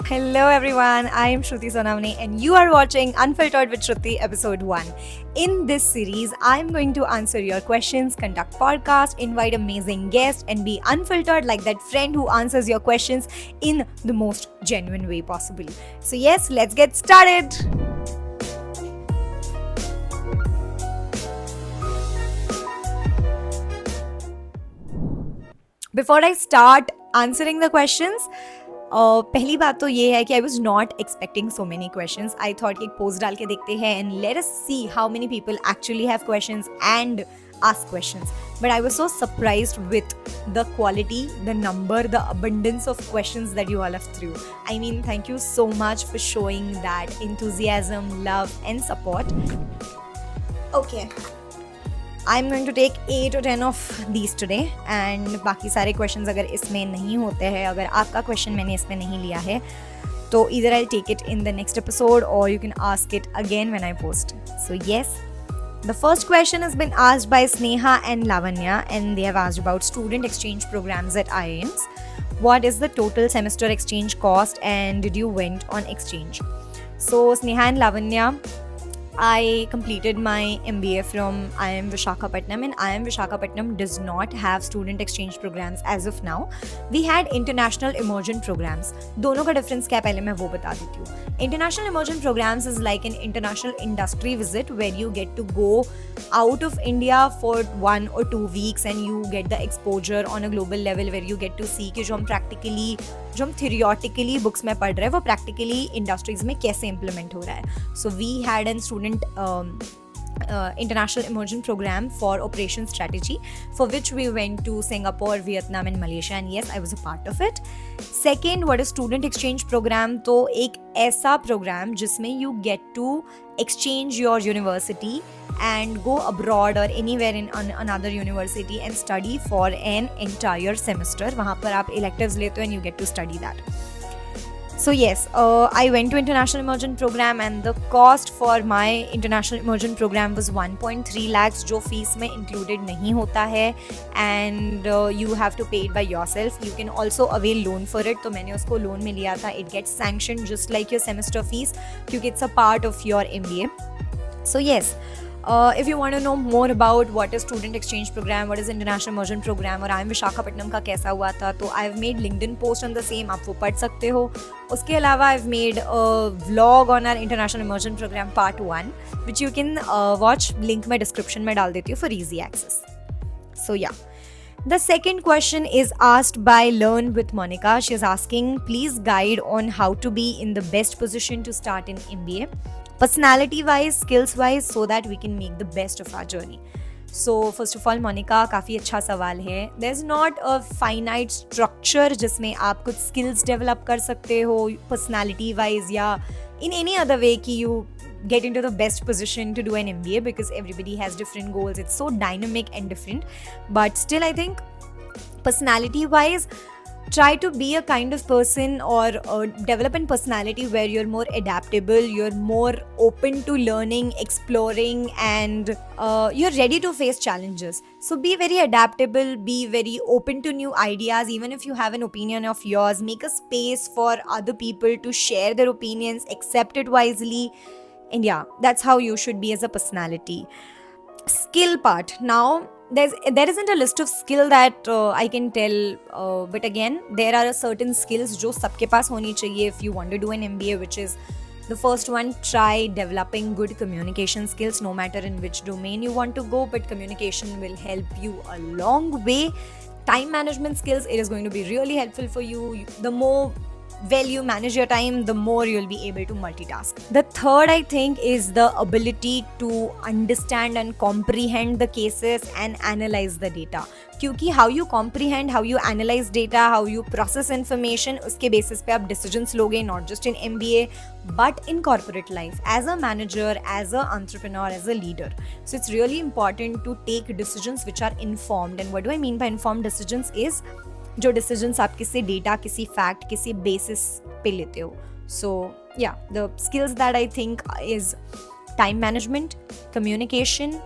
Hello everyone, I am Shruti Sonamani and you are watching Unfiltered with Shruti episode 1. In this series, I am going to answer your questions, conduct podcast, invite amazing guests and be unfiltered like that friend who answers your questions in the most genuine way possible. So yes, let's get started. Before I start answering the questions, पहली बात तो ये है कि I was not expecting so many question. I thought कि एक post डाल के देखते हैं and let us see how many people actually have question and ask questions. But I was so surprised with the quality, the number, the abundance of questions that you all have threw. I mean, thank you so much for showing that enthusiasm, love and support. Okay. I'm going to take 8 or 10 of these today and बाकी सारे questions अगर इसमें नहीं होते हैं, अगर आपका question मैंने इसमें नहीं लिया है तो either I'll take it in the next episode or you can ask it again when I post. So yes, the first question has been asked by Sneha and Lavanya and they have asked about student exchange programs at IIMs. What is the total semester exchange cost and did you went on exchange? So Sneha and Lavanya, I completed my MBA from IIM Visakhapatnam and IIM Visakhapatnam does not have student exchange programs as of now. We had international immersion programs. दोनों का difference क्या है पहले मैं वो बता देती हूँ. International immersion programs is like an international industry visit where you get to go out of India for 1 or 2 weeks and you get the exposure on a global level where you get to see कि जो हम theoretically books में पढ़ रहे हैं वो practically industries में कैसे implement हो रहा है. So we had a student international immersion program for operation strategy for which we went to Singapore, Vietnam and Malaysia and yes, I was a part of it. Second, what is student exchange program? तो एक ऐसा program जिसमें you get to exchange your university and go abroad or anywhere in another university and study for an entire semester. वहाँ पर आप electives लेते हो and you get to study that. So yes, I went to international immersion program and the cost for my international immersion program was 1.3 lakhs जो fees में included नहीं होता है and you have to pay it by yourself. You can also avail loan for it. तो मैंने उसको loan में लिया था. It gets sanctioned just like your semester fees क्योंकि it's a part of your MBA. So yes. If you want to know more about what is student exchange program, what is international immersion program और IIM Visakhapatnam का कैसा हुआ था तो I've made LinkedIn post on the same, आप वो पढ़ सकते हो. उसके अलावा I've made a vlog on our international immersion program part 1 which you can watch. Link मैं description में डाल देती हूँ for easy access. So yeah. The second question is asked by Learn with Monica. She is asking, please guide on how to be in the best position to start in MBA. Personality wise, skills wise, so that we can make the best of our journey. So first of all, Monica, काफ़ी अच्छा सवाल है. There's not a finite structure जिसमें आप कुछ skills develop कर सकते हो personality wise या in any other way कि you get into the best position to do an MBA because everybody has different goals. It's so dynamic and different. But still, I think personality wise, try to be a kind of person or develop a personality where you're more adaptable, you're more open to learning, exploring and you're ready to face challenges. So be very adaptable, be very open to new ideas. Even if you have an opinion of yours, make a space for other people to share their opinions, accept it wisely. And yeah, that's how you should be as a personality. Skill part. Now, there isn't a list of skill that I can tell, but again, there are certain skills जो सबके पास होनी चाहिए if you want to do an MBA, which is the first one, try developing good communication skills no matter in which domain you want to go, but communication will help you a long way. Time management skills, it is going to be really helpful for you. The more well you manage your time, the more you'll be able to multitask. The third, I think, is the ability to understand and comprehend the cases and analyze the data. क्योंकि how you comprehend, how you analyze data, how you process information, उसके basis पे आप decisions लोगे, not just in MBA, but in corporate life, as a manager, as an entrepreneur, as a leader. So it's really important to take decisions which are informed. And what do I mean by informed decisions is जो decisions आप किसी data, किसी fact, किसी basis पे लेते हो. So yeah, the skills that I think is time management, communication,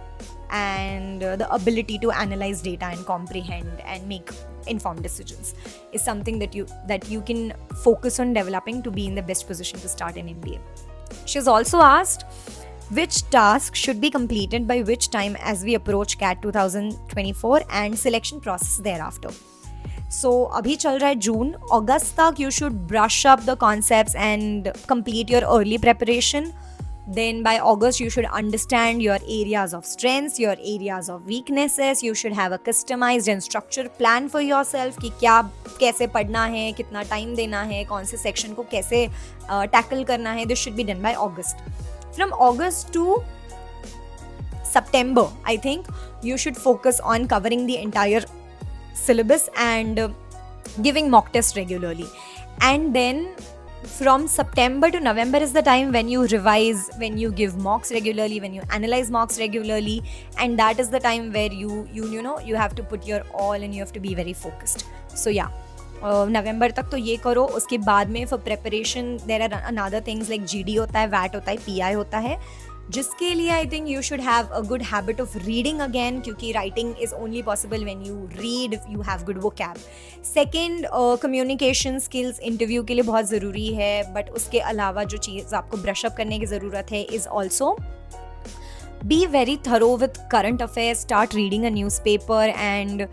and the ability to analyze data and comprehend and make informed decisions is something that you can focus on developing to be in the best position to start an MBA. She's also asked which task should be completed by which time as we approach CAT 2024 and selection process thereafter. So अभी चल रहा है जून, अगस्त तक you should brush up the concepts and complete your early preparation. Then by August you should understand your areas of strengths, your areas of weaknesses. You should have a customized and structured plan for yourself कि क्या कैसे पढ़ना है, कितना time देना है, कौन से सेक्शन को कैसे टैकल करना है. This should be done by August. From August to September, I think you should focus on covering the entire syllabus and giving mock tests regularly. And then from September to November is the time when you revise, when you give mocks regularly, when you analyze mocks regularly, and that is the time where you have to put your all and you have to be very focused. So yeah, नवंबर तक तो ये करो. उसके बाद में for preparation there are another things like GD होता है, VAT होता है, PI होता है, जिसके लिए I think you should have a good habit of reading again, क्योंकि writing is only possible when you read, you have good vocab. Second, communication skills interview के लिए बहुत ज़रूरी है, बट उसके अलावा जो चीज़ आपको ब्रश अप करने की ज़रूरत है is also be very thorough with current affairs. Start reading a news paper and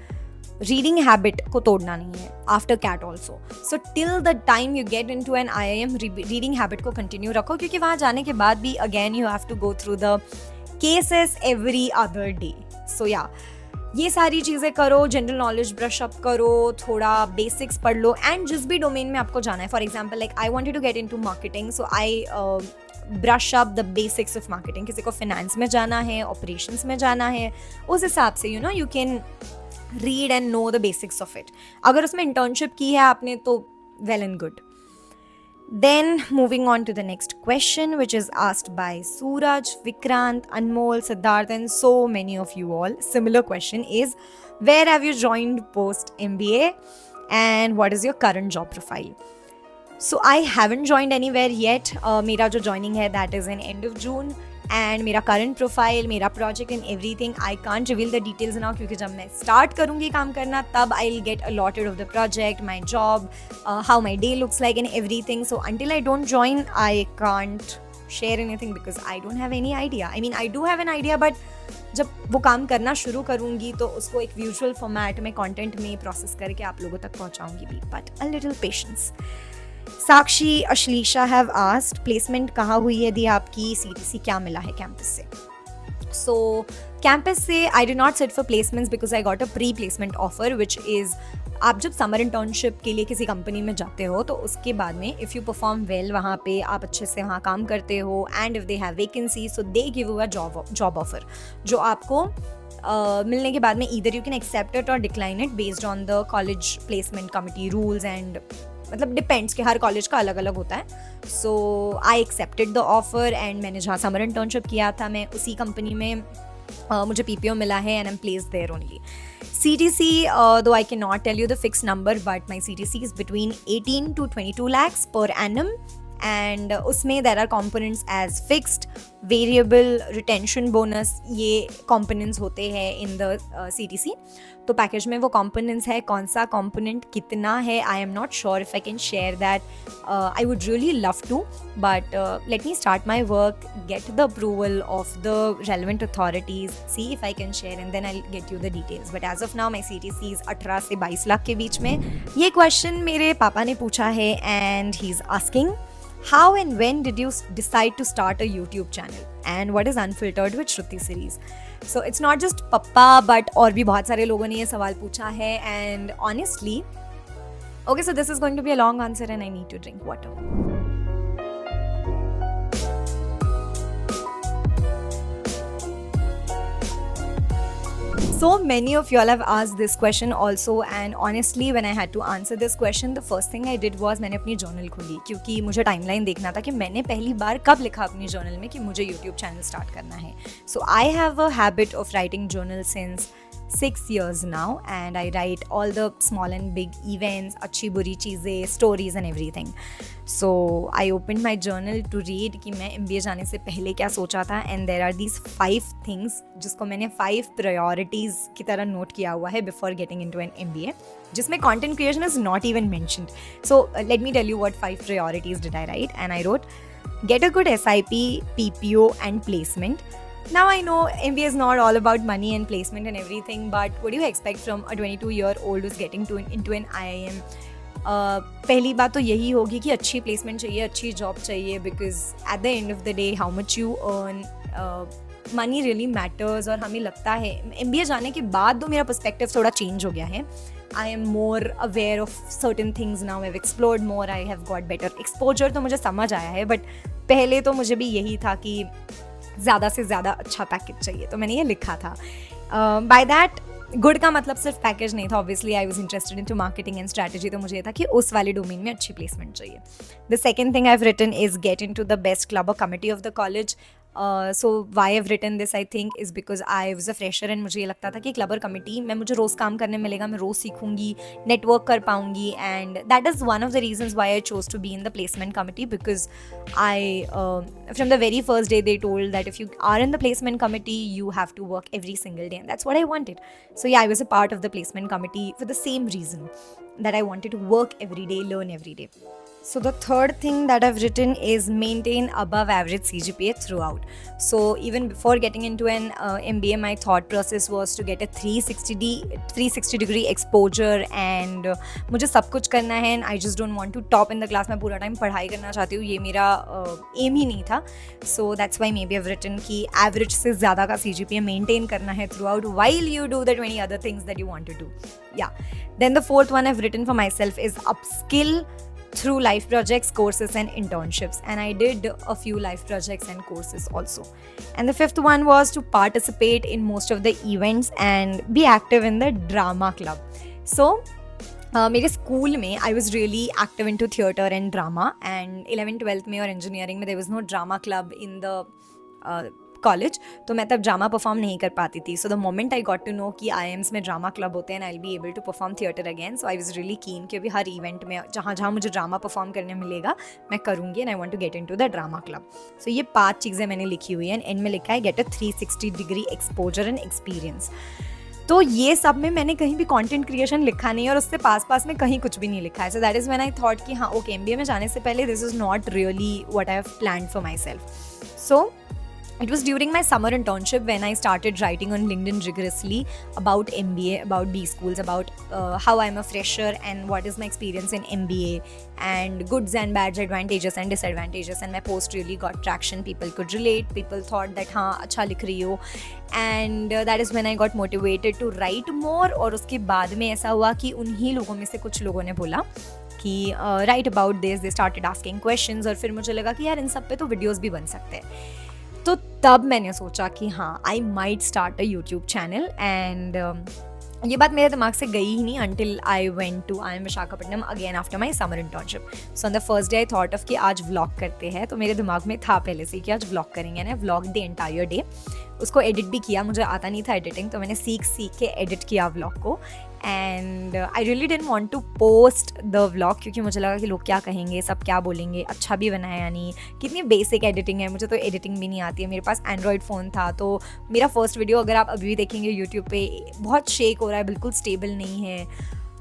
reading habit को तोड़ना नहीं है after CAT also. So till the time you get into an IIM, reading habit को continue रखो, क्योंकि वहाँ जाने के बाद भी again you have to go through the cases every other day. So yeah, ये सारी चीज़ें करो, जनरल नॉलेज ब्रश अप करो, थोड़ा बेसिक्स पढ़ लो, एंड जिस भी डोमेन में आपको जाना है. For example like I wanted to get into marketing, so I brush up the basics of marketing. किसी को फिनेंस में जाना है, ऑपरेशंस में जाना है, उस हिसाब से you can read and know the basics of it. अगर उसमें internship की है आपने तो well and good. Then moving on to the next question, which is asked by Suraj, Vikrant, Anmol, Siddharth and so many of you all. Similar question is, where have you joined post MBA and what is your current job profile? So I haven't joined anywhere yet. मेरा जो joining है that is in end of June. And मेरा current profile, मेरा project and everything I can't reveal the details now, क्योंकि जब मैं start करूँगी काम करना तब I will get allotted of the project, my job, how my day looks like and everything. So until I don't join I can't share anything because I don't have any idea. I mean I do have an idea, but जब वो काम करना शुरू करूँगी तो उसको एक visual format में, कॉन्टेंट में प्रोसेस करके आप लोगों तक पहुँचाऊँगी भी. But a little patience. Sakshi Ashlisha have asked, placement कहाँ हुई है दी आपकी, CTC क्या मिला है कैंपस से? सो कैंपस से I did not sit for placements because I got a pre placement offer which is, आप जब समर इंटर्नशिप के लिए किसी कंपनी में जाते हो तो उसके बाद में इफ़ यू परफॉर्म वेल, वहाँ पे आप अच्छे से वहाँ काम करते हो and if they have vacancy so they give you a job offer, जो आपको मिलने के बाद में either you can accept it और decline it based on the college placement committee rules and मतलब डिपेंड्स कि हर कॉलेज का अलग अलग होता है. So I accepted the offer and मैंने जहाँ समर इंटर्नशिप किया था मैं उसी कंपनी में मुझे PPO मिला है and I am placed there only. CTC, though I cannot tell you the fixed number, but my CTC is between 18 to 22 lakhs per annum. And उसमें there are components as fixed, variable, retention bonus, ये components होते हैं in the CTC. तो package में वो components है, कौन सा कॉम्पोनेंट कितना है I am not sure if I can share that. I would really love to, but let me start my work, get the approval of the relevant authorities, see if I can share and then I get you the details. But as of now my CTC is 18 से 22 लाख के बीच में. ये question मेरे पापा ने पूछा है and he is asking, how and when did you decide to start a YouTube channel and what is Unfiltered with Shruti series? So it's not just papa but और भी बहुत सारे लोगों ने ये सवाल पूछा है and honestly, okay, so this is going to be a long answer and I need to drink water. So many of y'all have asked this question also and honestly when I had to answer this question the first thing I did was मैंने अपनी journal खोली, क्योंकि मुझे timeline देखना था कि मैंने पहली बार कब लिखा अपनी जर्नल में कि मुझे YouTube चैनल स्टार्ट करना है. So I have a habit of writing journal since 6 years now, and I write all the small and big events, अच्छी बुरी चीज़ें, stories and everything. So I opened my journal to read कि मैं MBA जाने से पहले क्या सोचा था, and there are these 5 things जिसको मैंने 5 priorities की तरह नोट किया हुआ है before getting into an MBA, जिसमें content creation is not even mentioned. So let me tell you what 5 priorities did I write, and I wrote get a good SIP, PPO and placement. Now I know MBA is not all about money and placement and everything, but what do you expect from a 22-year-old who's getting into an IIM? पहली बात तो यही होगी कि अच्छी placement चाहिए, अच्छी job चाहिए, because at the end of the day how much you earn, money really matters. और हमें लगता है MBA जाने के बाद तो मेरा पर्सपेक्टिव थोड़ा चेंज हो गया है. I am more aware of certain things now, I have explored more, I have got better exposure, तो मुझे समझ आया है. बट पहले तो मुझे भी यही था कि ज़्यादा से ज़्यादा अच्छा पैकेज चाहिए, तो मैंने ये लिखा था. बाय दैट गुड का मतलब सिर्फ पैकेज नहीं था. Obviously I was interested into marketing and strategy, तो मुझे ये था कि उस वाले डोमेन में अच्छी प्लेसमेंट चाहिए. The second thing I have written is get into the best club और committee of the college. So why have written this I think is because I was a fresher and मुझे ये लगता था कि club और committee में मुझे रोज़ काम करने मिलेगा, मैं रोज़ सीखूंगी, नेटवर्क कर पाऊंगी, and that is one of the reasons why I chose to be in the placement committee, because I from the very first day they told that if you are in the placement committee you have to work every single day, and that's what I wanted. So yeah, I was a part of the placement committee for the same reason, that I wanted to work every day, learn every day. So the third thing that I've written is maintain above average CGPA throughout. So even before getting into an MBA, my thought process was to get a 360 degree exposure, and मुझे सब कुछ करना है, and I just don't want to top in the class. मैं पूरा time पढ़ाई करना चाहती हूँ, ये मेरा एम ही नहीं था. So that's why maybe I've written कि average से ज़्यादा का CGPA maintain करना है throughout while you do the 20 other things that you want to do. Yeah. Then the fourth one I've written for myself is upskill through life projects, courses and internships, and I did a few life projects and courses also. And the fifth one was to participate in most of the events and be active in the drama club. So मेरे school में I was really active into theatre and drama, and 11th-12th में और engineering में there was no drama club in the college, तो मैं तब drama perform नहीं कर पाती थी. So the moment I got to know कि IIMs में ड्रामा क्लब होते हैं, I will be able to perform theatre again. So I was really keen कि अभी हर इवेंट में जहाँ जहाँ मुझे ड्रामा परफॉर्म करने मिलेगा मैं करूँगी, and I want to get into the drama club. So ये 5 चीज़ें मैंने लिखी हुई हैं, एंड में लिखा है get a 360 degree exposure and experience. तो ये सब में मैंने कहीं भी कंटेंट क्रिएशन लिखा नहीं, और उससे पास में कहीं कुछ भी नहीं लिखा है. So that is when I thought कि हाँ ओके, MBA में जाने से पहले this is not really what I have planned for my self. So it was during my summer internship when I started writing on LinkedIn rigorously about MBA, about B schools, about how I'm a fresher and what is my experience in MBA, and goods and bads, advantages and disadvantages. And my post really got traction. People could relate. People thought that हाँ अच्छा लिख रही हो, and that is when I got motivated to write more. और उसके बाद में ऐसा हुआ कि उन्हीं लोगों में से कुछ लोगों ने बोला कि write about this. They started asking questions, और फिर मुझे लगा कि यार इन सब पे तो वीडियोज़ भी बन सकते हैं. तो तब मैंने सोचा कि हाँ I might start a YouTube channel, and ये बात मेरे दिमाग से गई ही नहीं until I went to IIM Visakhapatnam again after my summer internship. So on the first day I thought of कि आज व्लॉग करते हैं, तो मेरे दिमाग में था पहले से कि आज व्लॉग करेंगे, ना व्लॉग द एंटायर डे. उसको एडिट भी किया, मुझे आता नहीं था एडिटिंग, तो मैंने सीख के एडिट किया व्लॉग को. And I really didn't want to post the vlog, क्योंकि मुझे लगा कि लोग क्या कहेंगे, सब क्या बोलेंगे, अच्छा भी बनाया या नहीं, कितनी बेसिक एडिटिंग है, मुझे तो एडिटिंग भी नहीं आती है. मेरे पास एंड्रॉयड फ़ोन था, तो मेरा फर्स्ट वीडियो अगर आप अभी भी देखेंगे यूट्यूब पे बहुत शेक हो रहा है, बिल्कुल स्टेबल नहीं है.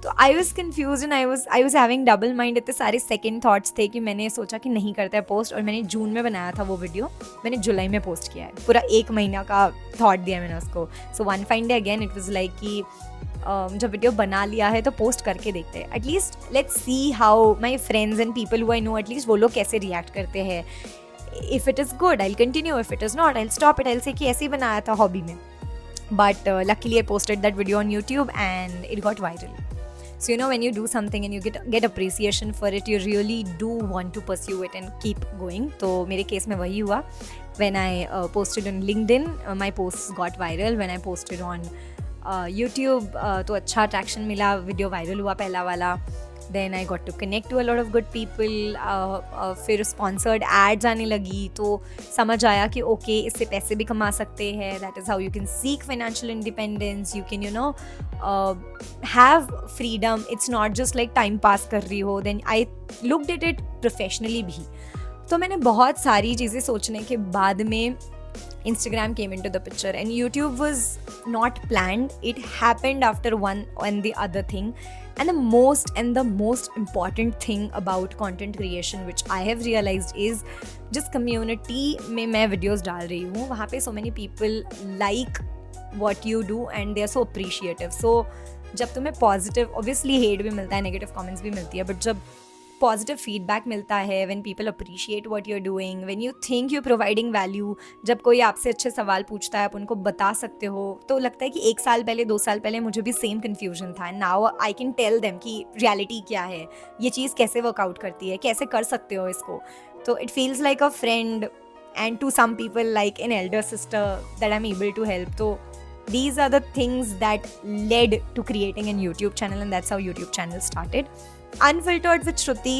तो I was confuse and I was having double mind. इतने सारे सेकेंड थाट्स थे कि मैंने सोचा कि नहीं करता है पोस्ट, और मैंने जून में बनाया था वो वीडियो, मैंने जुलाई में पोस्ट किया है. पूरा 1 महीना का थाट दिया मैंने उसको. So one fine day again it was like कि जब वीडियो बना लिया है तो पोस्ट करके देखते हैं, at least let's see how my friends and people who I know, at least वो लोग कैसे रिएक्ट करते हैं. If it is good I will continue, if it is not I will stop it, I will say कि ऐसे ही बनाया था hobby में. But luckily I posted that video on YouTube and it got viral. So you know, when you do something and you get appreciation for it, you really do want to pursue it and keep going. तो मेरे case में वही हुआ. When I posted on LinkedIn, my posts got viral. When I posted on YouTube, तो अच्छा traction मिला, video viral हुआ पहला वाला. Then I got to connect to a lot of good people. फिर स्पॉन्सर्ड एड्स आने लगी तो समझ आया कि ओके इससे पैसे भी कमा सकते हैं. That is how you can seek financial independence. You can have freedom. It's not just like time pass कर रही हो. Then I looked at it professionally भी. तो मैंने बहुत सारी चीज़ें सोचने के बाद में Instagram came into the picture, and YouTube was not planned. It happened after one and the other thing. And the most important thing about content creation which I have realized is जिस community में मैं videos डाल रही हूँ वहाँ पे so many people like what you do and they are so appreciative. So जब तुम्हें positive, obviously hate भी मिलता है, negative comments भी मिलती है, but जब पॉजिटिव फीडबैक मिलता है, when people appreciate what you are doing, when you think you providing value, जब कोई आपसे अच्छे सवाल पूछता है आप उनको बता सकते हो, तो लगता है कि 1 साल पहले 2 साल पहले मुझे भी सेम कन्फ्यूजन था. Now I can tell them कि रियलिटी क्या है, ये चीज़ कैसे वर्कआउट करती है, कैसे कर सकते हो इसको. तो it feels like a friend and to some people like an elder sister that I am able to help. तो these are the things that led to creating a YouTube channel, and that's how YouTube channel started. Unfiltered with Shruti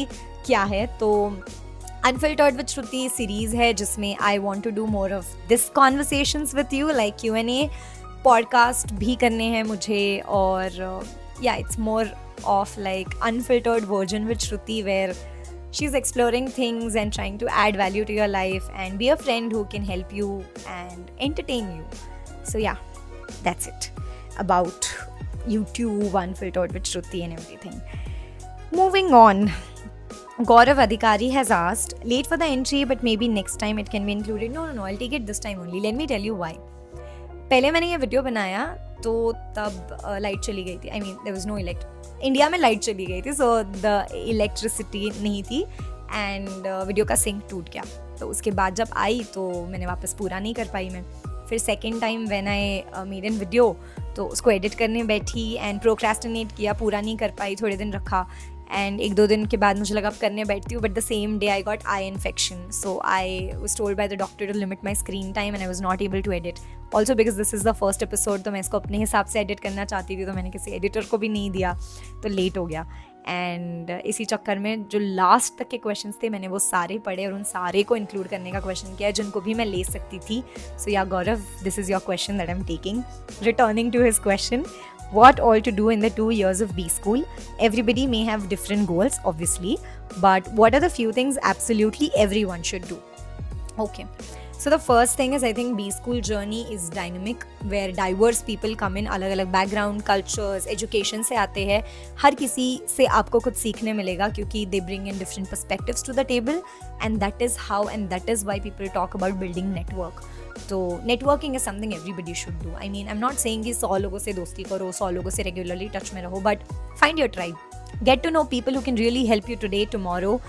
क्या है? तो Unfiltered with Shruti series है जिसमें I want to do more of this conversations with you, like Q&A. Podcast भी करने हैं मुझे, और yeah, it's more of like unfiltered version with Shruti where she's exploring things and trying to add value to your life and be a friend who can help you and entertain you. So yeah, that's it about YouTube, Unfiltered with Shruti and everything. Moving on, Gaurav Adhikari has asked, late for the entry but maybe next time it can be included. No, I'll take it this time only. Let me tell you why. पहले मैंने ये video बनाया तो तब light चली गई थी. I mean there was no India में लाइट चली गई थी, सो द इलेक्ट्रिसिटी नहीं थी एंड वीडियो का सिंक टूट गया. तो उसके बाद जब आई तो मैंने वापस पूरा नहीं कर पाई मैं. फिर second time when I made an video तो उसको एडिट करने बैठी एंड प्रोक्रेस्टिनेट किया, पूरा नहीं कर पाई, थोड़े दिन रखा एंड 1-2 दिन के बाद मुझे लगा अब करने बैठती हूँ, but the same day I got eye infection. So I was told by the doctor to limit my screen time and I was not able to edit. Also because this is the first episode, तो मैं इसको अपने हिसाब से edit करना चाहती थी, तो मैंने किसी एडिटर को भी नहीं दिया, तो लेट हो गया. एंड इसी चक्कर में जो लास्ट तक के क्वेश्चंस थे मैंने वो सारे पढ़े और उन सारे को इंक्लूड करने का क्वेश्चन किया जिनको भी मैं ले सकती थी. So yeah Gaurav, this is your question that I am taking. Returning to his question, what all to do in the 2 years of B school? Everybody may have different goals, obviously, but what are the few things absolutely everyone should do? Okay, so the first thing is I think B school journey is dynamic, where diverse people come in, अलग अलग background, cultures, education से आते हैं. हर किसी से आपको कुछ सीखने मिलेगा क्योंकि they bring in different perspectives to the table, and that is how and that is why people talk about building network. तो networking is something everybody should do. I mean I am not saying कि 100 लोगों से दोस्ती करो, 100 लोगों से regularly touch में रहो, but find your tribe. Get to know people who can really help you today tomorrow,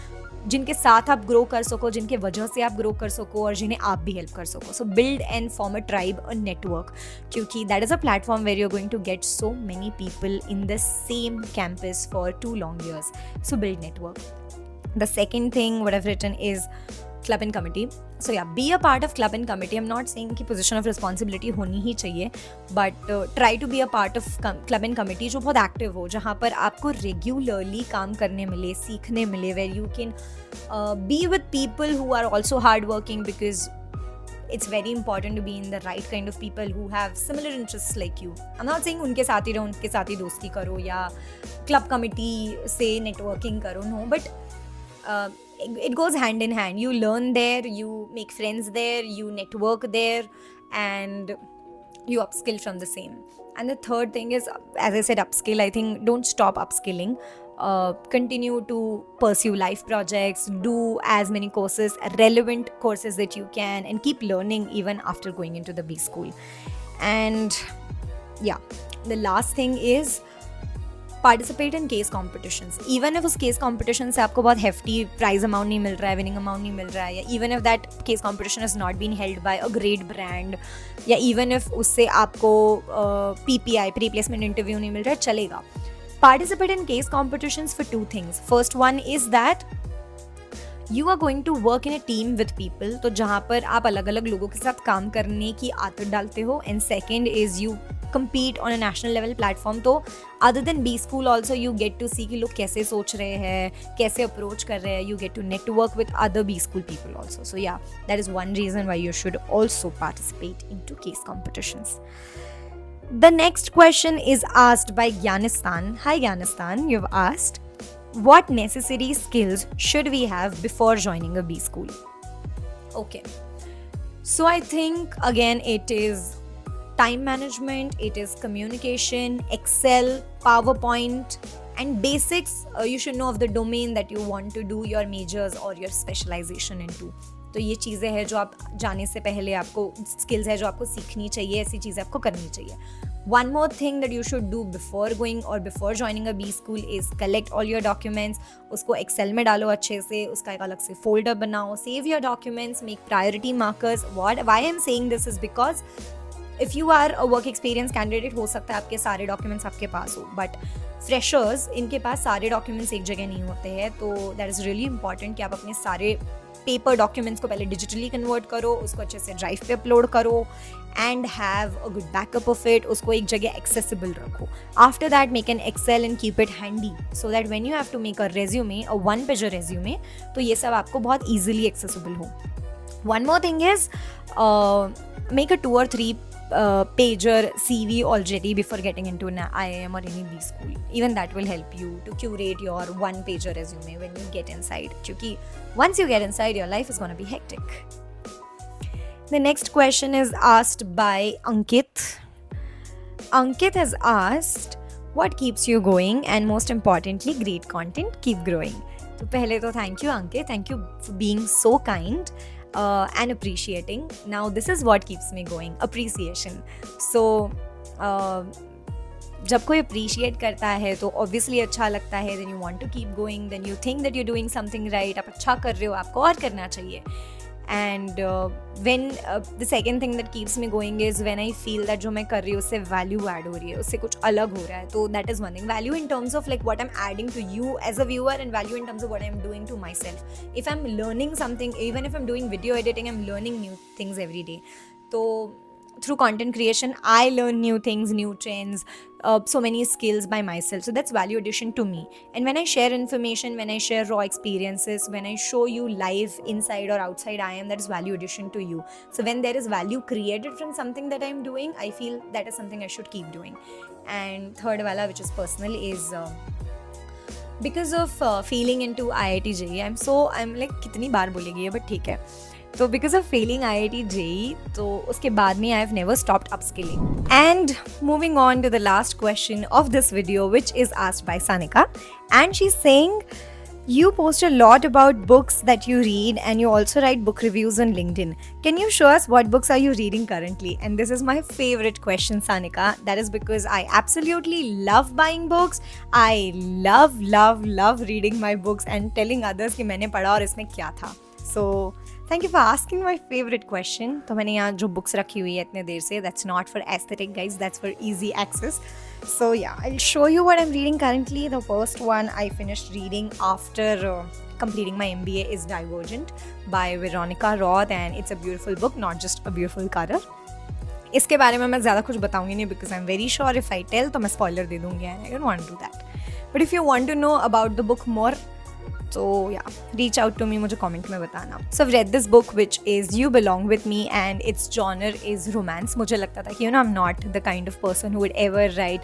जिनके साथ आप ग्रो कर सको, जिनके वजह से आप ग्रो कर सको और जिन्हें आप भी हेल्प कर सको. So build and form a tribe, a network, क्योंकि that is a platform where you are going to get so many people in the same campus for 2 long years. So build network. The second thing what I've written is club and committee. So yeah, be a part of club and committee. I'm not saying कि position of responsibility होनी ही चाहिए, but try to be a part of club and committee जो बहुत active हो, जहाँ पर आपको regularly काम करने मिले, सीखने मिले, where you can be with people who are also hardworking, because it's very important to be in the right kind of people who have similar interests like you. I'm not saying उनके साथ ही रहो, उनके साथ ही दोस्ती करो या club committee से networking करो, no, but it goes hand in hand. You learn there, you make friends there, you network there, and you upskill from the same. And the third thing is, as I said, upskill. I think don't stop upskilling. Continue to pursue life projects, do as many courses, relevant courses that you can, and keep learning even after going into the B school. And yeah, the last thing is participate in case competitions. Even if उस case competition से आपको बहुत hefty prize amount नहीं मिल रहा है, winning amount नहीं मिल रहा है, या even if that case competition is not been held by a great brand, या इवन इफ उससे आपको PPI, प्री प्लेसमेंट इंटरव्यू नहीं मिल रहा है, चलेगा. Participate in case competitions for 2 things. First one is that you are going to work in a team with people, तो जहाँ पर आप अलग अलग लोगों के साथ काम करने की आदत डालते हो. And second is you compete on a national level platform, तो other than B School also you get to see कि लोग कैसे सोच रहे हैं, कैसे approach कर रहे हैं, you get to network with other B School people also. So yeah, that is one reason why you should also participate into case competitions. The next question is asked by Gyanistan. Hi Gyanistan, you've asked, what necessary skills should we have before joining a B School? Okay, so I think again it is time management, it is communication, Excel, PowerPoint, and basics. You should know of the domain that you want to do your majors or your specialization into. तो ये चीज़ें हैं जो आप जाने से पहले आपको स्किल्स है जो आपको सीखनी चाहिए, ऐसी चीज़ें आपको करनी चाहिए. One more thing that you should do before going or before joining a B school is collect all your documents. उसको Excel में डालो अच्छे से, उसका एक अलग से folder बनाओ, save your documents, make priority markers. Why I'm saying this is because if you are a work experience candidate, हो सकता है आपके सारे documents आपके पास हो, but freshers इनके पास सारे documents एक जगह नहीं होते हैं, तो that is really important कि आप अपने सारे पेपर डॉक्यूमेंट्स को पहले डिजिटली कन्वर्ट करो, उसको अच्छे से ड्राइव पे अपलोड करो and have a good backup of it, उसको एक जगह एक्सेसिबल रखो. After that make an excel and keep it handy so that when you have to make a resume, a 1 pager resume, तो ये सब आपको बहुत ईजिली एक्सेसिबल हो. One more thing is make a 2 or 3 pager CV already before getting into an IIM or any B school. Even that will help you to curate your 1 pager resume when you get inside. Because once you get inside, your life is going to be hectic. The next question is asked by Ankit. Ankit has asked, what keeps you going, and most importantly, great content keep growing. So पहले तो thank you Ankit, thank you for being so kind. And appreciating. Now this is what keeps me going, appreciation. So जब कोई appreciate करता है तो obviously अच्छा लगता है, then you want to keep going, then you think that you're doing something right, आप अच्छा कर रहे हो, आपको और करना चाहिए. And when the second thing that keeps me going is when I feel that जो मैं कर रही हूँ उससे value add हो रही है, उससे कुछ अलग हो रहा है, तो that is one thing. Value in terms of like what I'm adding to you as a viewer, and value in terms of what I'm doing to myself. If I'm learning something, even if I'm doing video editing, I'm learning new things every day. So through content creation, I learn new things, new trends, so many skills by myself. So that's value addition to me. And when I share information, when I share raw experiences, when I show you live inside or outside I am, that is value addition to you. So when there is value created from something that I'm doing, I feel that is something I should keep doing. And third wala, which is personal, is because of failing into IIT JEE. I'm like कितनी बार बोलेगी ये, but ठीक है. So because of failing IIT JEE, तो उसके बाद में I've never stopped upskilling. And moving on to the last question of this video, which is asked by Sanika, and she's saying, you post a lot about books that you read, and you also write book reviews on LinkedIn. Can you show us what books are you reading currently? And this is my favorite question, Sanika. That is because I absolutely love buying books. I love reading my books and telling others कि मैंने पढ़ा और इसमें क्या था. So thank you for asking my favorite question. तो मैंने यहाँ जो books रखी हुई है इतने देर से, that's not for aesthetic guys, that's for easy access. So yeah, I'll show you what I'm reading currently. The first one I finished reading after completing my MBA is Divergent by Veronica Roth, and it's a beautiful book, not just a beautiful cover. इसके बारे में मैं ज़्यादा कुछ बताऊंगी नहीं because I'm very sure if I tell तो मैं spoiler दे दूंगी, and I don't want to do that. But if you want to know about the book more, so yeah, reach out to me, मुझे comment में बताना. So I've read this book which is You Belong With Me, and its genre is romance. मुझे लगता था कि I'm not the kind of person who would ever write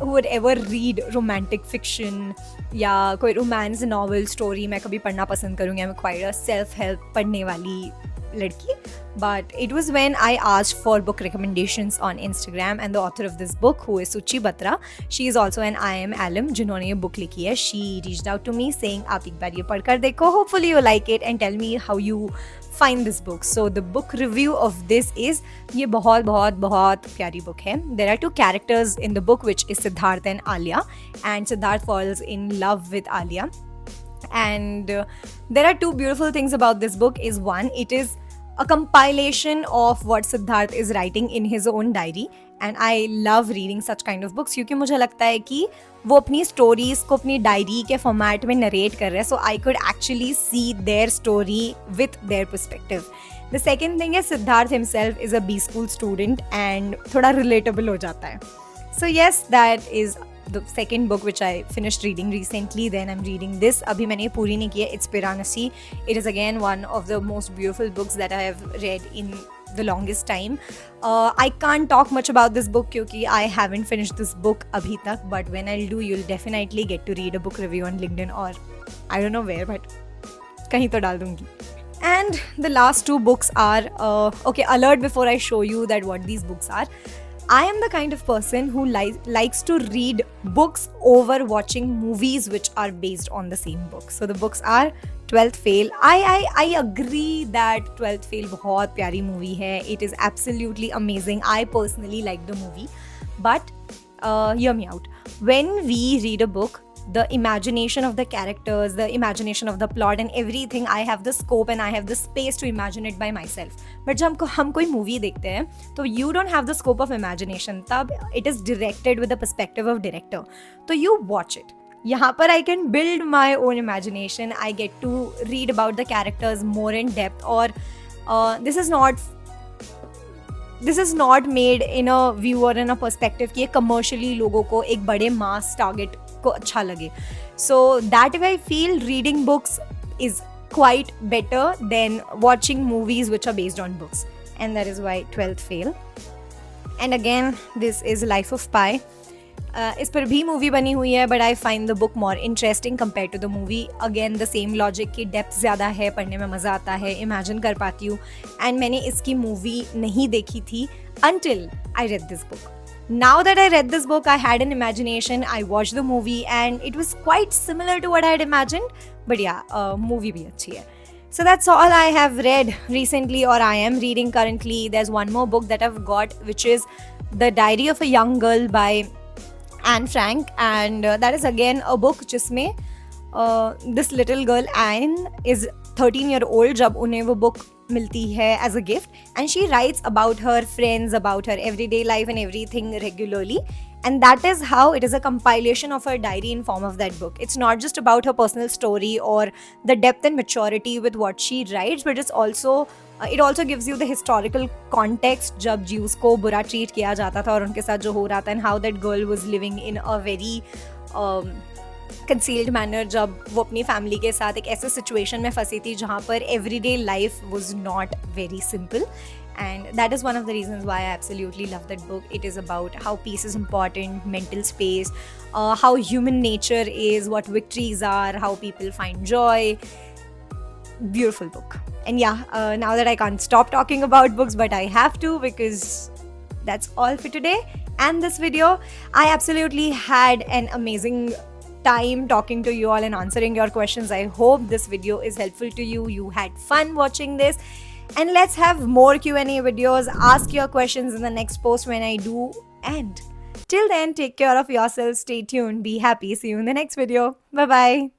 who would ever read romantic fiction या कोई romance novel story मैं कभी पढ़ना पसंद करूँगी. I'm quite a self-help पढ़ने वाली लड़की. But it was when I asked for book recommendations on Instagram, and the author of this book, who is Suchi Batra, she is also an IIM alum जिन्होंने ये book लिखी है. She reached out to me saying आप एक बार ये पढ़ कर देखो, hopefully you like it, and tell me how you find this book. So the book review of this is, ये बहुत बहुत बहुत प्यारी book है. There are 2 characters in the book, which is Siddharth and Alia, and Siddharth falls in love with Alia. And there are 2 beautiful things about this book. Is one, it is a compilation of what Siddharth is writing in his own diary, and I love reading such kind of books क्योंकि मुझे लगता है कि वो अपनी stories को अपनी diary के फॉर्मेट में नरेट कर रहे हैं, so I could actually see their story with their perspective. The second thing is Siddharth himself is a B school student and थोड़ा relatable हो जाता है. So yes, that is the second book which I finished reading recently. Then I'm reading this. अभी मैंने पूरी नहीं की है. It's Piranesi. It is again one of the most beautiful books that I have read in the longest time. I can't talk much about this book क्योंकि I haven't finished this book अभी तक. But when I'll do, you'll definitely get to read a book review on LinkedIn or I don't know where, but कहीं तो डाल दूँगी. And the last two books are, okay, alert before I show you that what these books are. I am the kind of person who likes to read books over watching movies which are based on the same book. So the books are 12th Fail. I agree that 12th Fail बहुत प्यारी movie है. It is absolutely amazing. I personally like the movie. But hear me out. When we read a book, the imagination of the characters, the imagination of the plot and everything, I have the scope and I have the space to imagine it by myself. But जब हम कोई movie देखते हैं तो you don't have the scope of imagination. तब it is directed with the perspective of director. तो you watch it. यहाँ पर I can build my own imagination. I get to read about the characters more in depth. Or this is not made in a view or in a perspective कि commercially लोगों को एक बड़े mass target को अच्छा लगे. So that way I feel reading books is quite better than watching movies which are based on books. And that is why 12th Fail. And again, this is Life of Pi. इस पर भी movie बनी हुई है but I find the book more interesting compare to the movie. Again the same logic की depth ज़्यादा है, पढ़ने में मज़ा आता है, इमेजिन कर पाती हूँ. एंड मैंने इसकी मूवी नहीं देखी थी until I read this book. Now that I read this book, I had an imagination, I watched the movie and it was quite similar to what I had imagined. But yeah, movie भी अच्छी है. So that's all I have read recently or I am reading currently. There's one more book that I've got which is The Diary of a Young Girl by Anne Frank, and that is again a book जिसमें this little girl Anne is 13-year-old जब उन्हें वो book मिलती है as a gift, and she writes about her friends, about her everyday life and everything regularly, and that is how it is a compilation of her diary in form of that book. It's not just about her personal story or the depth and maturity with what she writes, but it's also it also gives you the historical context जब juice को बुरा treat किया जाता था और उनके साथ जो हो रहा था, and how that girl was living in a very concealed manner जब वो अपनी फैमिली के साथ एक ऐसे सिचुएशन में फंसी थी जहाँ पर everyday life was not very simple. And that is one of the reasons why I absolutely love that book. It is about how peace is important, mental space, how human nature is, what victories are, how people find joy. Beautiful book. And yeah, now that I can't stop talking about books, but I have to because that's all for today and this video. I absolutely had an amazing time talking to you all and answering your questions. I hope this video is helpful to you. You had fun watching this. And let's have more Q&A videos. Ask your questions in the next post when I do. And till then, take care of yourself. Stay tuned. Be happy. See you in the next video. Bye-bye.